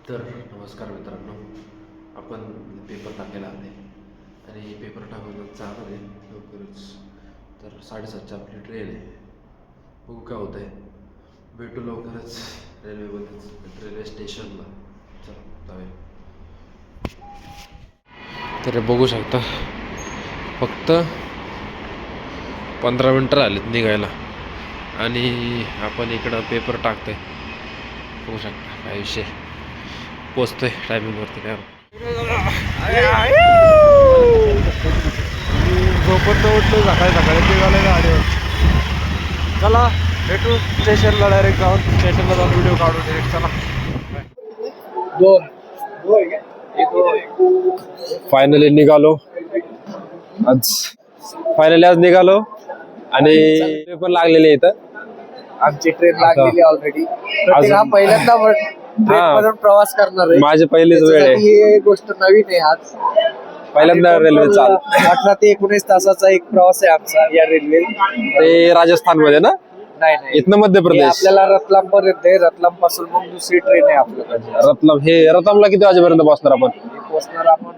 तर नमस्कार मित्रांनो, आपण पेपर टाकायला आले आणि पेपर टाकून जाणार आहे लवकरच. तर 7:30ची आपली ट्रेन आहे. बघू काय होतं आहे. भेटू लवकरच रेल्वेमध्येच, रेल्वे स्टेशनला. चला जाऊया. तर बघू शकता, फक्त 15 मिनटं आलेत निघायला आणि आपण इकडं पेपर टाकतोय. बघू शकता काय विषय. पोचतोय टायमिंगवरती. काय झोपत उठलो सकाळी सकाळी निघाले गाडीवर. चला भेटू स्टेशनला, डायरेक्ट जाऊन स्टेशनला जाऊन व्हिडिओ काढू डायरेक्ट. चला फायनली निघालो आज निघालो आणि पेपर लागलेले इथं. आमची ट्रेन लागलेली ऑलरेडी. हा पहिल्यांदा ट्रेन मधून प्रवास करणार आहे. माझी पहिलीच वेळ आहे. ही गोष्ट नवीन आहे. आज पहिल्यांदा रेल्वे चाल 18 ते 19 तासाचा एक प्रवास आहे आमचा या रेल्वे. ते राजस्थान मध्ये ना? नाही, इथनं मध्य प्रदेश. आपल्याला रतलाम पर्यंत आहे. रतलाम पासून मग दुसरी ट्रेन आहे आपल्याकडे. रतलामला किती वाजेपर्यंत पोहोचणार आपण? पोहोचणार आपण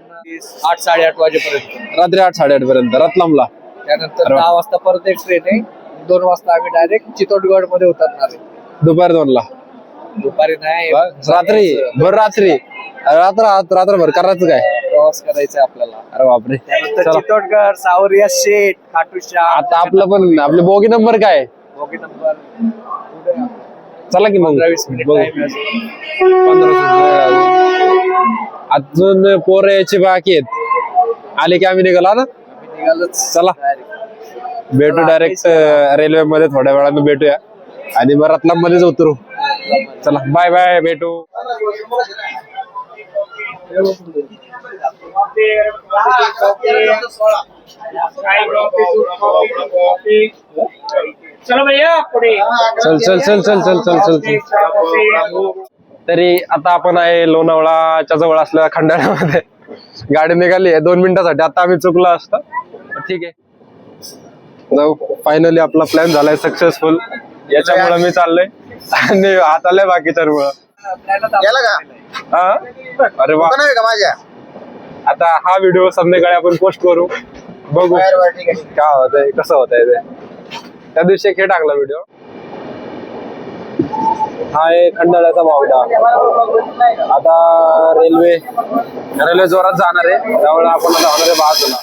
8-8:30 वाजेपर्यंत. रात्री 8-8:30 पर्यंत रतलामला. त्यानंतर 10 वाजता परत एक ट्रेन आहे. 2 वाजता आम्ही डायरेक्ट चित्तोडगड मध्ये उतरणार आहे. दुपारी 2ला. दुपारी नाही, रात्री रात्रभर करायचं काय? प्रवास करायचा आपल्याला. अरे बापरे. त्यानंतर चित्तोडगड, सावरिया शेठ, खाटू श्याम. आता आपले बोगी नंबर काय? बोगी नंबर चला की मग 15-20 मिनिट टाइम आहे. 15 अजून पोरं यायची बाकी आहेत. आले की आम्ही निघालो ना. चला भेटू डायरेक्ट रेल्वे मध्ये. थोड्या वेळानं भेटूया आणि मग रतलाम मध्येच उतरू. चला बाय बाय, भेटू. चल चल चल चल चल चल चल. तरी आता आपण आहे लोणावळाच्या जवळ असलेल्या खंडाळ्यामध्ये. गाडी निघाली आहे 2 मिनिटासाठी. आता आम्ही चुकलो असतं, ठीक आहे जाऊ. फायनली आपला प्लॅन झालाय सक्सेसफुल. याच्यामुळे मी चाललोय आणि हात आलाय बाकीच्यामुळं. अरे वा. आता हा व्हिडिओ संध्याकाळी आपण पोस्ट करू. बघू काय होतंय, कसं होतंय ते. त्या दिवशी हे टाकला व्हिडिओ. हा आहे खंडाळ्याचा बावडा. आता रेल्वे जोरात जाणार आहे, त्यामुळे आपण जाणार आहे बाजूला.